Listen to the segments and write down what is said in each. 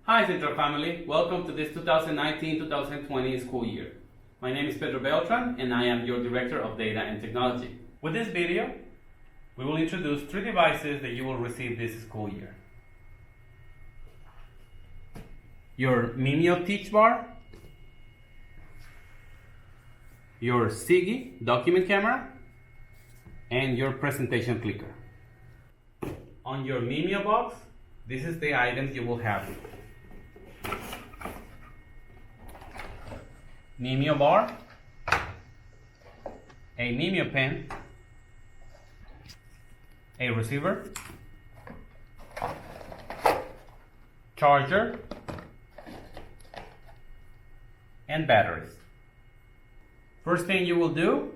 Hi Central family, welcome to this 2019-2020 school year. My name is Pedro Beltran and I am your Director of Data and Technology. With this video, we will introduce 3 devices that you will receive this school year. Your Mimio Teach Bar, your Sigi document camera, and your presentation clicker. On your Mimio box, this is the items you will have. Mimio bar, a Mimio pen, a receiver, charger, and batteries. First thing you will do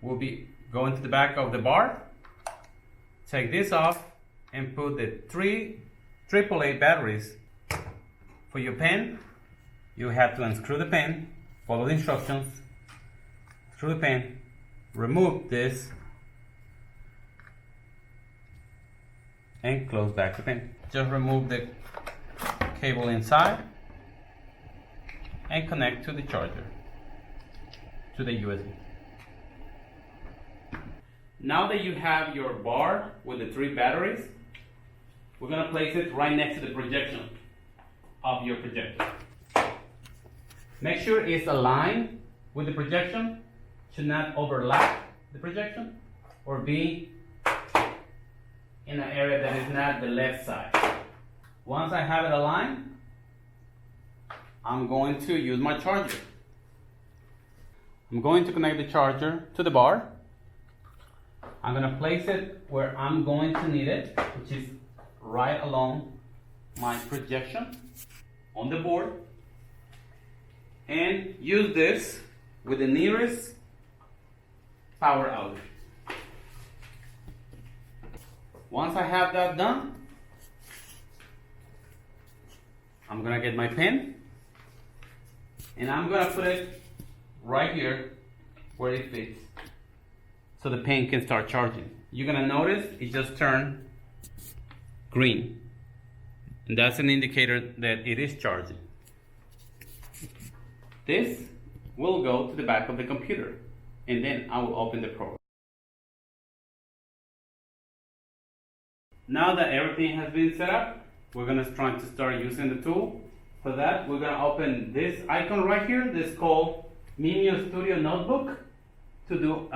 will be go into the back of the bar, take this off, and put the 3 AAA batteries. For your pen, you have to unscrew the pen, follow the instructions, screw the pen, remove this, and close back the pen. Just remove the cable inside and connect to the charger, to the USB. Now that you have your bar with the 3 batteries, we're going to place it right next to the projection of your projector. Make sure it's aligned with the projection, should not overlap the projection or be in an area that is not the left side. Once I have it aligned, I'm going to use my charger. I'm going to connect the charger to the bar. I'm going to place it where I'm going to need it, which is right along my projection on the board, and use this with the nearest power outlet. Once I have that done, I'm gonna get my pen and I'm gonna put it right here where it fits so the pen can start charging. You're gonna notice it just turned green, and that's an indicator that it is charging. This will go to the back of the computer, and then I will open the program. Now that everything has been set up, we're going to try to start using the tool. For that, we're going to open this icon right here. This is called Mimio Studio Notebook to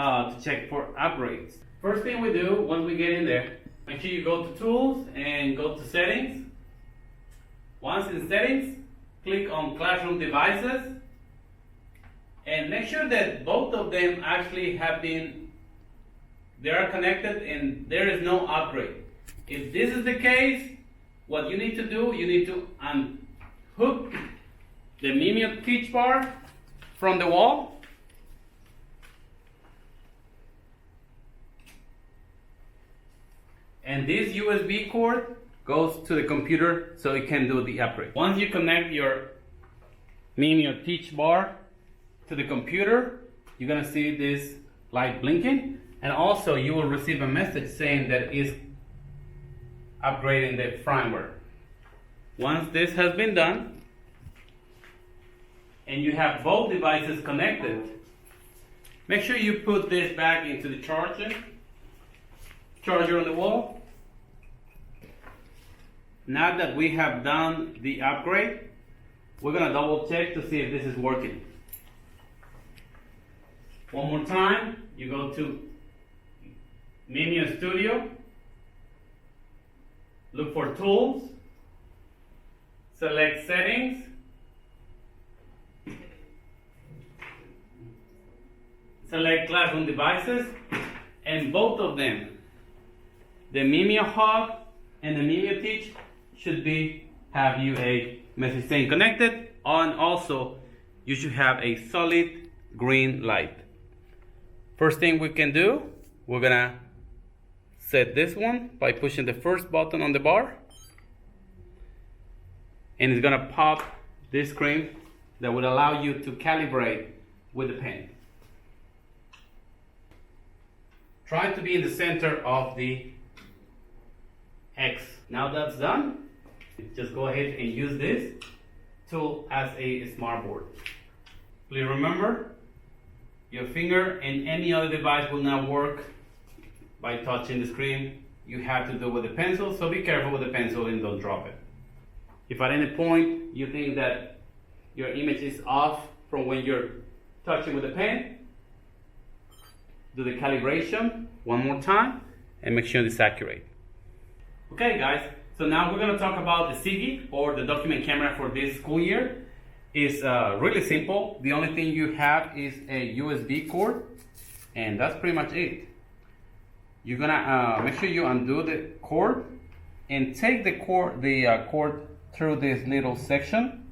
check for upgrades. First thing we do once we get in there, make sure you go to Tools and go to Settings. Once in Settings, click on Classroom Devices and make sure that both of them actually they are connected and there is no upgrade. If this is the case, what you need to do, you need to unhook the Mimio Teach Bar from the wall. And this USB cord goes to the computer so it can do the upgrade. Once you connect your Mimio Teach Bar to the computer, you're gonna see this light blinking, and also you will receive a message saying that it's upgrading the firmware. Once this has been done, and you have both devices connected, make sure you put this back into the charger on the wall. Now that we have done the upgrade, we're gonna double check to see if this is working. One more time, you go to Mimio Studio, look for Tools, select Settings, select Classroom Devices, and both of them, the Mimio Hub and the Mimio Teach, should have you a message saying connected, and also you should have a solid green light. First thing we can do, we're gonna set this one by pushing the first button on the bar, and it's gonna pop this screen that would allow you to calibrate with the pen. Try to be in the center of the X. Now that's done, Just go ahead and use this tool as a smart board. Please remember, your finger and any other device will not work by touching the screen. You have to do it with a pencil, so be careful with the pencil and don't drop it. If at any point you think that your image is off from when you're touching with the pen, do the calibration one more time and make sure it's accurate. Okay guys, so now we're going to talk about the SIGI, or the document camera, for this school year. It's really simple. The only thing you have is a USB cord, and that's pretty much it. You're gonna make sure you undo the cord and take the cord through this little section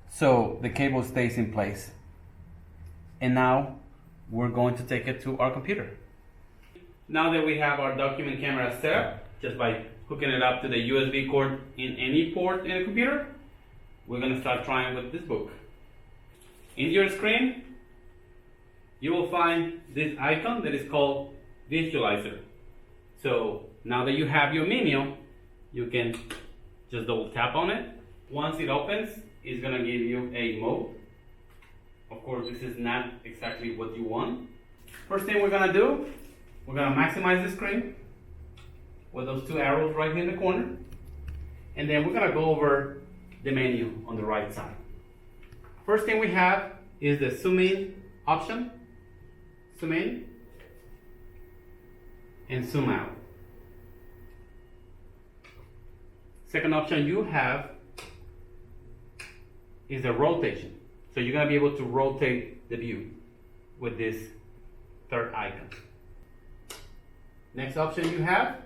so the cable stays in place. And now we're going to take it to our computer. Now that we have our document camera set up, just by hooking it up to the USB cord in any port in the computer, we're going to start trying with this book. In your screen, you will find this icon that is called Visualizer. So now that you have your Mimio, you can just double tap on it. Once it opens, it's going to give you a mode. Of course, this is not exactly what you want. First thing we're going to do, we're going to maximize the screen with those two arrows right here in the corner. And then we're going to go over the menu on the right side. First thing we have is the zoom in option. Zoom in and zoom out. Second option you have is the rotation. So you're going to be able to rotate the view with this third icon. Next option you have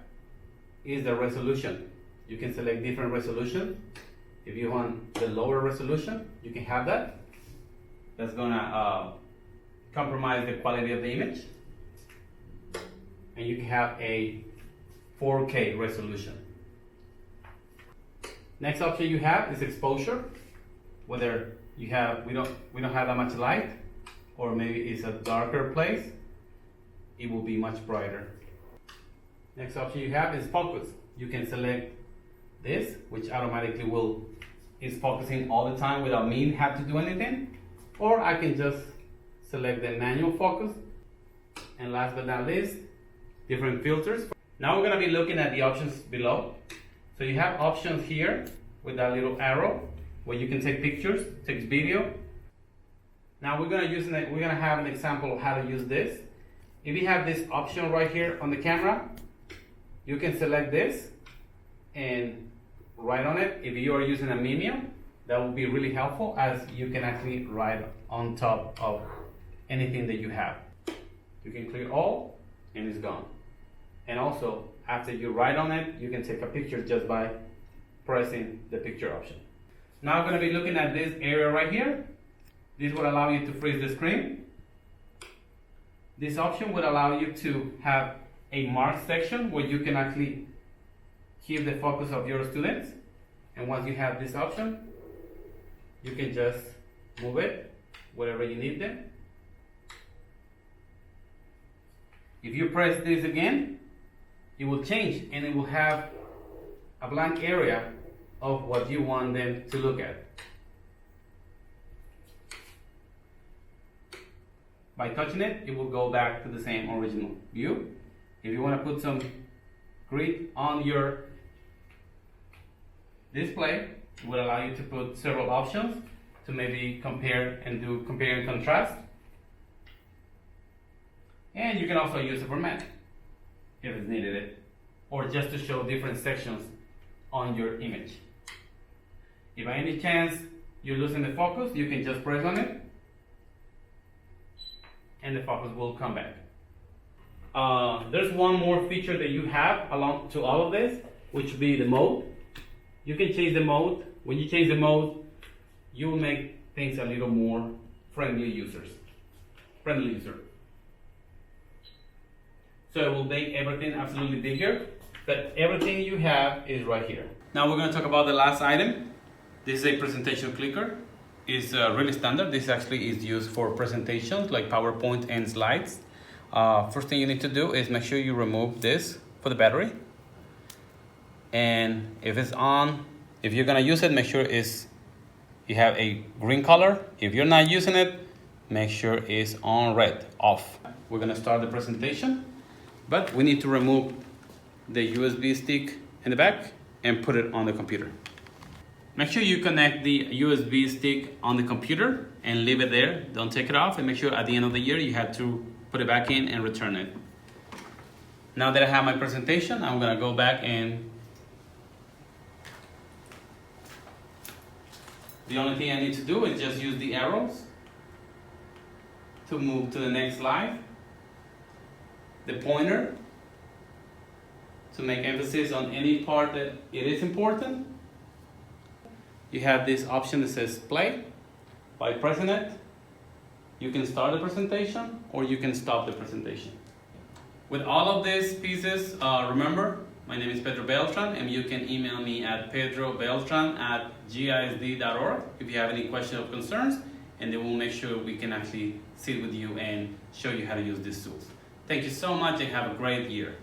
is the resolution. You can select different resolutions. If you want the lower resolution, you can have that. That's going to compromise the quality of the image. And you can have a 4K resolution. Next option you have is exposure. Whether we don't have that much light, or maybe it's a darker place, it will be much brighter. Next option you have is focus. You can select this, which automatically is focusing all the time without me have to do anything, or I can just select the manual focus. And last but not least, different filters. Now we're going to be looking at the options below. So you have options here with that little arrow where you can take pictures, take video. Now we're going to have an example of how to use this. If you have this option right here on the camera, you can select this and write on it. If you are using a Mimio, that will be really helpful, as you can actually write on top of anything that you have. You can clear all and it's gone. And also, after you write on it, you can take a picture just by pressing the picture option. Now I'm going to be looking at this area right here. This will allow you to freeze the screen. This option would allow you to have a mark section where you can actually keep the focus of your students. And once you have this option, you can just move it wherever you need them. If you press this again, it will change and it will have a blank area of what you want them to look at. By touching it, it will go back to the same original view. If you want to put some grid on your display, it will allow you to put several options to maybe compare and do compare and contrast. And you can also use a format if it's needed, or just to show different sections on your image. If by any chance you're losing the focus, you can just press on it and the focus will come back. There's one more feature that you have along to all of this, which would be the mode. You can change the mode. When you change the mode, you will make things a little more friendly user. So it will make everything absolutely bigger, but everything you have is right here. Now we're going to talk about the last item. This is a presentation clicker. It's really standard. This actually is used for presentations like PowerPoint and slides. First thing you need to do is make sure you remove this for the battery. And if it's on, if you're gonna use it, make sure you have a green color. If you're not using it, make sure it's on red, off. We're gonna start the presentation, but we need to remove the USB stick in the back and put it on the computer. Make sure you connect the USB stick on the computer and leave it there. Don't take it off, and make sure at the end of the year you have to put it back in and return it. Now that I have my presentation, I'm gonna go back and the only thing I need to do is just use the arrows to move to the next slide. The pointer to make emphasis on any part that it is important. You have this option that says play. By pressing it, you can start the presentation or you can stop the presentation. With all of these pieces, remember, my name is Pedro Beltran, and you can email me at pedrobeltran@gisd.org if you have any questions or concerns, and then we'll make sure we can actually sit with you and show you how to use these tools. Thank you so much and have a great year.